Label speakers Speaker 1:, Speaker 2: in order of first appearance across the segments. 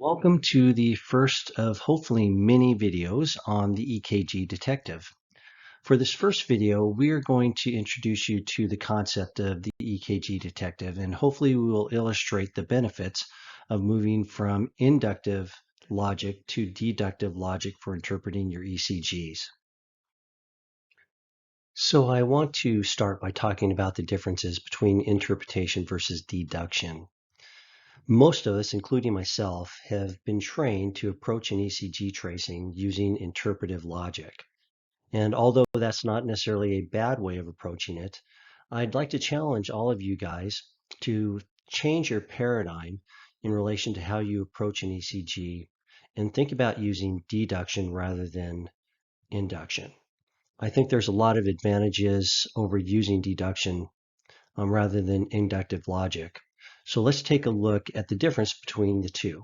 Speaker 1: Welcome to the first of hopefully many videos on the EKG Detective. For this first video, we are going to introduce you to the concept of the EKG Detective, and hopefully we will illustrate the benefits of moving from inductive logic to deductive logic for interpreting your ECGs. So I want to start by talking about the differences between interpretation versus deduction. Most of us, including myself, have been trained to approach an ECG tracing using interpretive logic. And although that's not necessarily a bad way of approaching it, I'd like to challenge all of you guys to change your paradigm in relation to how you approach an ECG and think about using deduction rather than induction. I think there's a lot of advantages over using deduction rather than inductive logic. So let's take a look at the difference between the two.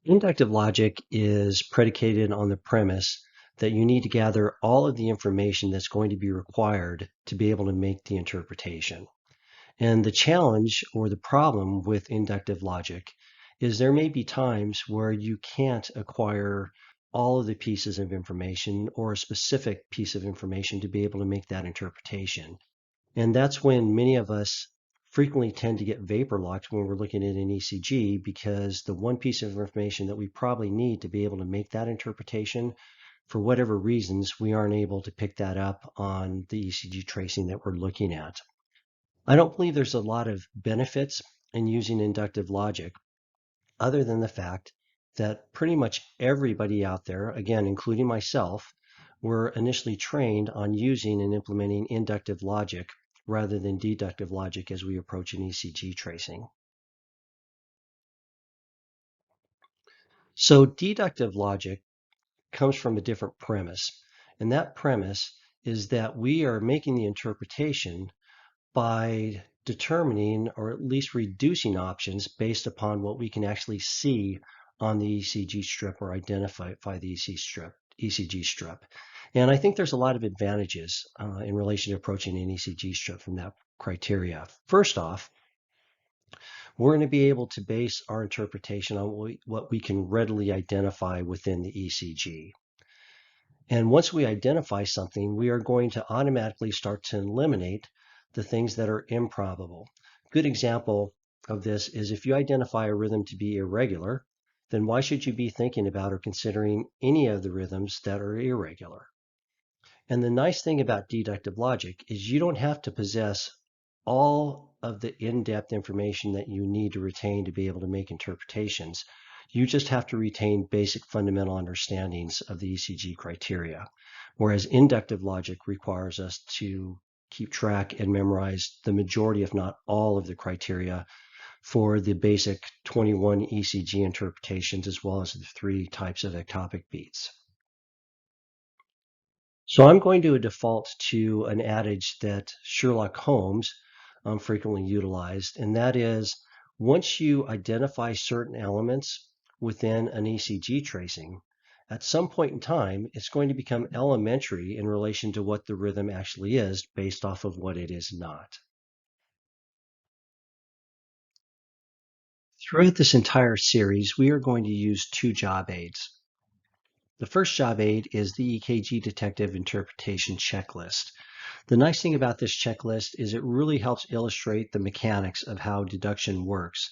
Speaker 1: Inductive logic is predicated on the premise that you need to gather all of the information that's going to be required to be able to make the interpretation. And the challenge or the problem with inductive logic is there may be times where you can't acquire all of the pieces of information or a specific piece of information to be able to make that interpretation. And that's when many of us frequently tend to get vapor locked when we're looking at an ECG, because the one piece of information that we probably need to be able to make that interpretation, for whatever reasons, we aren't able to pick that up on the ECG tracing that we're looking at. I don't believe there's a lot of benefits in using inductive logic, other than the fact that pretty much everybody out there, again, including myself, were initially trained on using and implementing inductive logic rather than deductive logic as we approach an ECG tracing. So deductive logic comes from a different premise, and that premise is that we are making the interpretation by determining or at least reducing options based upon what we can actually see on the ECG strip or identify the ECG strip. And I think there's a lot of advantages in relation to approaching an ECG strip from that criteria. First off, we're going to be able to base our interpretation on what we can readily identify within the ECG. And once we identify something, we are going to automatically start to eliminate the things that are improbable. Good example of this is if you identify a rhythm to be irregular, then why should you be thinking about or considering any of the rhythms that are irregular? And the nice thing about deductive logic is you don't have to possess all of the in-depth information that you need to retain to be able to make interpretations. You just have to retain basic fundamental understandings of the ECG criteria, whereas inductive logic requires us to keep track and memorize the majority, if not all, of the criteria for the basic 21 ECG interpretations, as well as the 3 types of ectopic beats. So I'm going to default to an adage that Sherlock Holmes frequently utilized, and that is once you identify certain elements within an ECG tracing, at some point in time, it's going to become elementary in relation to what the rhythm actually is based off of what it is not. Throughout this entire series, we are going to use 2 job aids. The first job aid is the EKG Detective Interpretation Checklist. The nice thing about this checklist is it really helps illustrate the mechanics of how deduction works.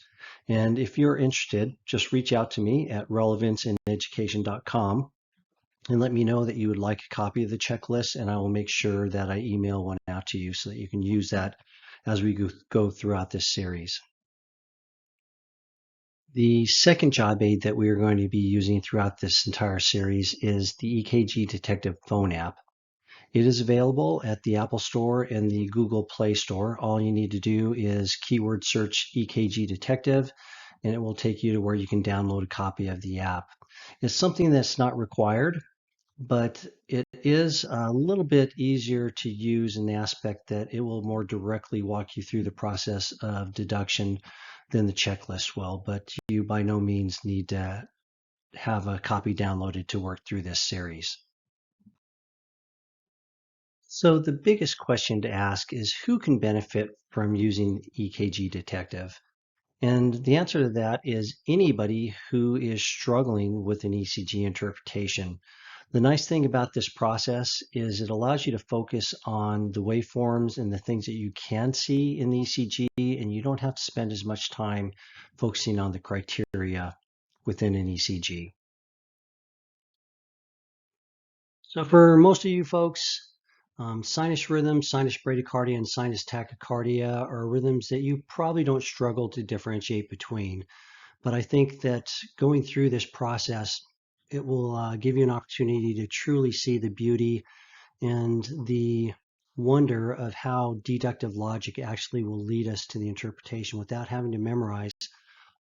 Speaker 1: And if you're interested, just reach out to me at relevanceineducation.com and let me know that you would like a copy of the checklist, and I will make sure that I email one out to you so that you can use that as we go throughout this series. The second job aid that we are going to be using throughout this entire series is the EKG Detective phone app. It is available at the Apple Store and the Google Play Store. All you need to do is keyword search EKG Detective, and it will take you to where you can download a copy of the app. It's something that's not required, but it is a little bit easier to use in the aspect that it will more directly walk you through the process of deduction than the checklist will, but you by no means need to have a copy downloaded to work through this series. So the biggest question to ask is who can benefit from using EKG Detective? And the answer to that is anybody who is struggling with an ECG interpretation. The nice thing about this process is it allows you to focus on the waveforms and the things that you can see in the ECG, and you don't have to spend as much time focusing on the criteria within an ECG. So for most of you folks, sinus rhythm, sinus bradycardia, and sinus tachycardia are rhythms that you probably don't struggle to differentiate between. But I think that going through this process, it will give you an opportunity to truly see the beauty and the wonder of how deductive logic actually will lead us to the interpretation without having to memorize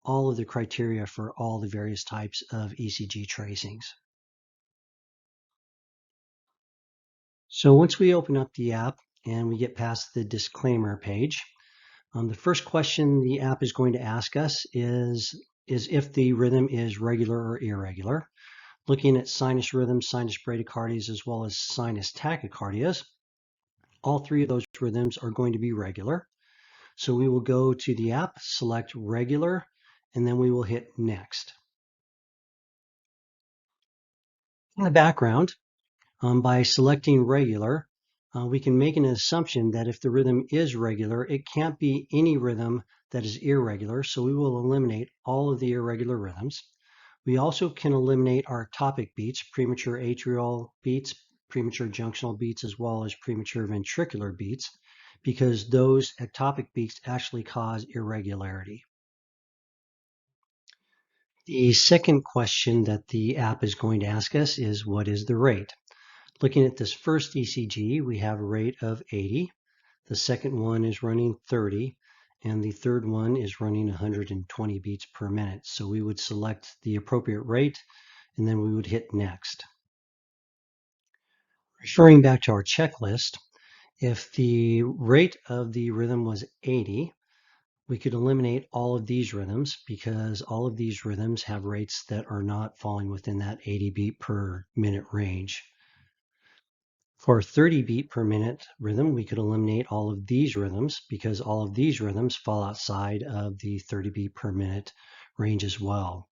Speaker 1: all of the criteria for all the various types of ECG tracings. So once we open up the app and we get past the disclaimer page, the first question the app is going to ask us is if the rhythm is regular or irregular. Looking at sinus rhythms, sinus bradycardias, as well as sinus tachycardias, all three of those rhythms are going to be regular. So we will go to the app, select regular, and then we will hit next. In the background, by selecting regular, we can make an assumption that if the rhythm is regular, it can't be any rhythm that is irregular, so we will eliminate all of the irregular rhythms. We also can eliminate our ectopic beats, premature atrial beats, premature junctional beats, as well as premature ventricular beats, because those ectopic beats actually cause irregularity. The second question that the app is going to ask us is, what is the rate? Looking at this first ECG, we have a rate of 80. The second one is running 30, and the third one is running 120 beats per minute. So we would select the appropriate rate, and then we would hit next. Referring back to our checklist, if the rate of the rhythm was 80, we could eliminate all of these rhythms because all of these rhythms have rates that are not falling within that 80 beat per minute range. For 30 beat per minute rhythm, we could eliminate all of these rhythms because all of these rhythms fall outside of the 30 beat per minute range as well.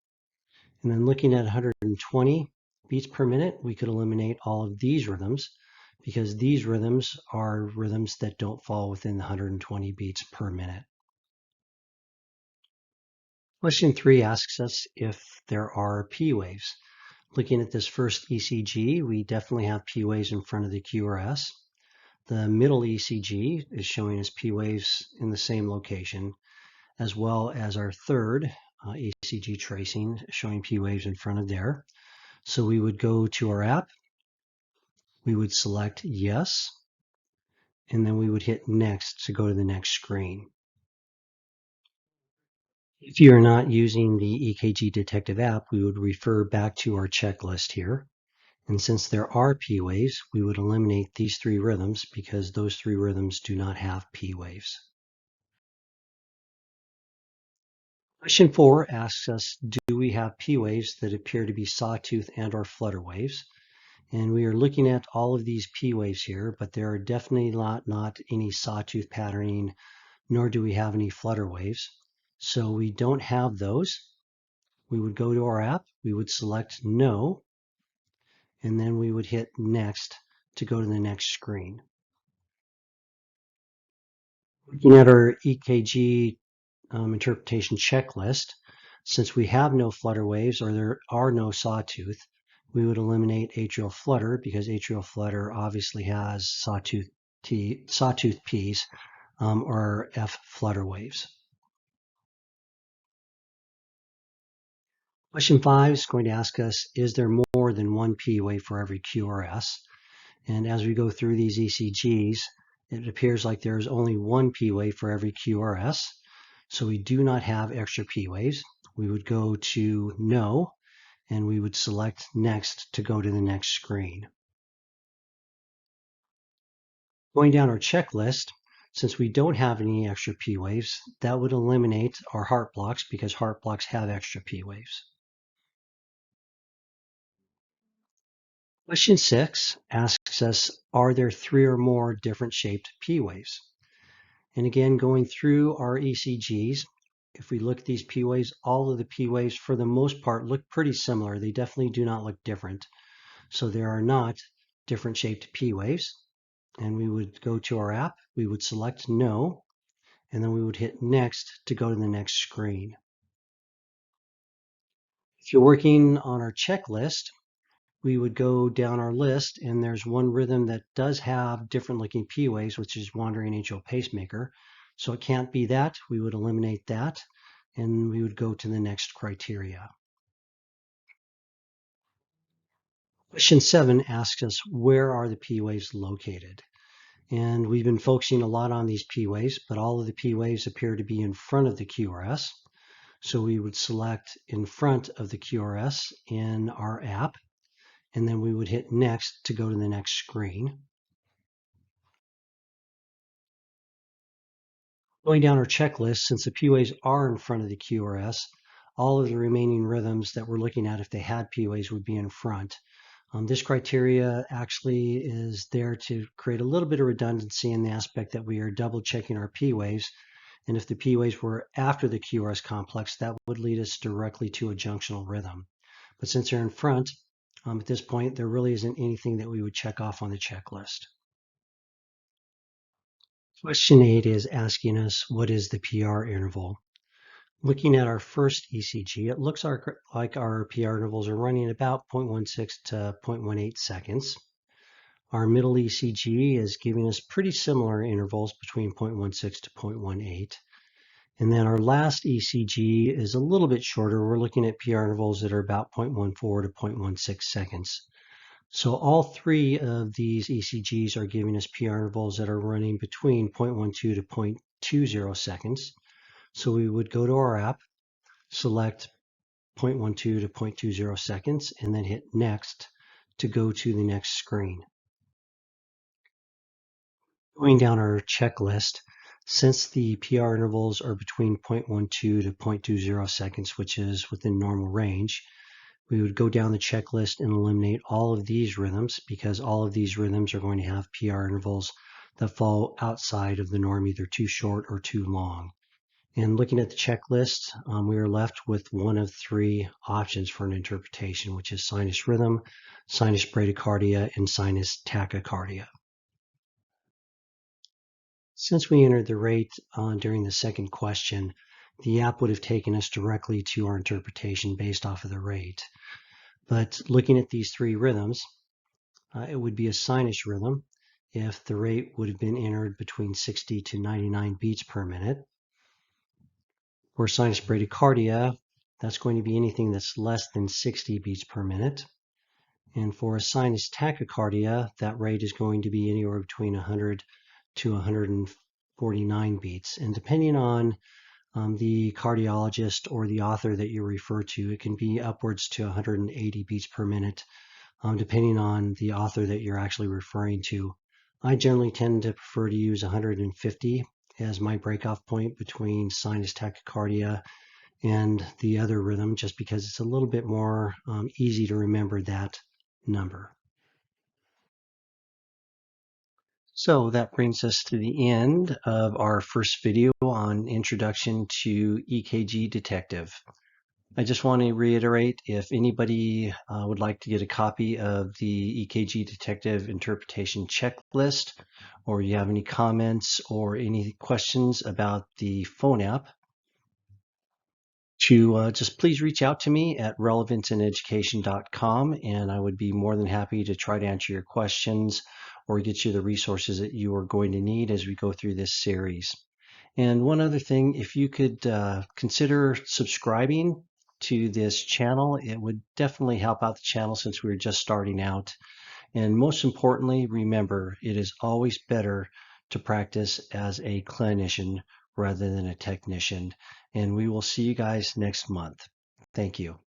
Speaker 1: And then looking at 120 beats per minute, we could eliminate all of these rhythms because these rhythms are rhythms that don't fall within the 120 beats per minute. Question 3 asks us if there are P waves. Looking at this first ECG, we definitely have P waves in front of the QRS. The middle ECG is showing us P waves in the same location, as well as our third ECG tracing showing P waves in front of there. So we would go to our app, we would select yes, and then we would hit next to go to the next screen. If you're not using the EKG Detective app, we would refer back to our checklist here. And since there are P waves, we would eliminate these three rhythms because those three rhythms do not have P waves. Question 4 asks us, do we have P waves that appear to be sawtooth and or flutter waves? And we are looking at all of these P waves here, but there are definitely not any sawtooth patterning, nor do we have any flutter waves. So we don't have those. We would go to our app, we would select no, and then we would hit next to go to the next screen. Looking at our EKG interpretation checklist, since we have no flutter waves or there are no sawtooth, we would eliminate atrial flutter because atrial flutter obviously has sawtooth P's or F flutter waves. Question 5 is going to ask us, is there more than one P wave for every QRS? And as we go through these ECGs, it appears like there's only one P wave for every QRS. So we do not have extra P waves. We would go to no, and we would select next to go to the next screen. Going down our checklist, since we don't have any extra P waves, that would eliminate our heart blocks because heart blocks have extra P waves. Question 6 asks us, are there 3 or more different shaped P waves? And again, going through our ECGs, if we look at these P waves, all of the P waves for the most part look pretty similar. They definitely do not look different. So there are not different shaped P waves. And we would go to our app, we would select no, and then we would hit next to go to the next screen. If you're working on our checklist, we would go down our list, and there's one rhythm that does have different looking P waves, which is wandering atrial pacemaker. So it can't be that. We would eliminate that, and we would go to the next criteria. Question 7 asks us, where are the P waves located? And we've been focusing a lot on these P waves, but all of the P waves appear to be in front of the QRS. So we would select in front of the QRS in our app, and then we would hit next to go to the next screen. Going down our checklist, since the P waves are in front of the QRS, all of the remaining rhythms that we're looking at, if they had P waves, would be in front. This criteria actually is there to create a little bit of redundancy in the aspect that we are double checking our P waves. And if the P waves were after the QRS complex, that would lead us directly to a junctional rhythm. But since they're in front, at this point, there really isn't anything that we would check off on the checklist. Question 8 is asking us, what is the PR interval? Looking at our first ECG, it looks like our PR intervals are running about 0.16 to 0.18 seconds. Our middle ECG is giving us pretty similar intervals between 0.16 to 0.18. And then our last ECG is a little bit shorter. We're looking at PR intervals that are about 0.14 to 0.16 seconds. So all three of these ECGs are giving us PR intervals that are running between 0.12 to 0.20 seconds. So we would go to our app, select 0.12 to 0.20 seconds, and then hit next to go to the next screen. Going down our checklist, since the PR intervals are between 0.12 to 0.20 seconds, which is within normal range, we would go down the checklist and eliminate all of these rhythms, because all of these rhythms are going to have PR intervals that fall outside of the norm, either too short or too long. And looking at the checklist, we are left with one of three options for an interpretation, which is sinus rhythm, sinus bradycardia, and sinus tachycardia. Since we entered the rate during the second question, the app would have taken us directly to our interpretation based off of the rate. But looking at these three rhythms, it would be a sinus rhythm if the rate would have been entered between 60 to 99 beats per minute. For sinus bradycardia, that's going to be anything that's less than 60 beats per minute. And for a sinus tachycardia, that rate is going to be anywhere between 100 to 149 beats. And depending on the cardiologist or the author that you refer to, it can be upwards to 180 beats per minute, depending on the author that you're actually referring to. I generally tend to prefer to use 150 as my breakoff point between sinus tachycardia and the other rhythm, just because it's a little bit more easy to remember that number. So that brings us to the end of our first video on Introduction to EKG Detective. I just want to reiterate, if anybody would like to get a copy of the EKG Detective interpretation checklist, or you have any comments or any questions about the phone app, to just please reach out to me at relevanceineducation.com, and I would be more than happy to try to answer your questions or get you the resources that you are going to need as we go through this series. And one other thing, if you could consider subscribing to this channel, it would definitely help out the channel since we're just starting out. And most importantly, remember, it is always better to practice as a clinician rather than a technician. And we will see you guys next month. Thank you.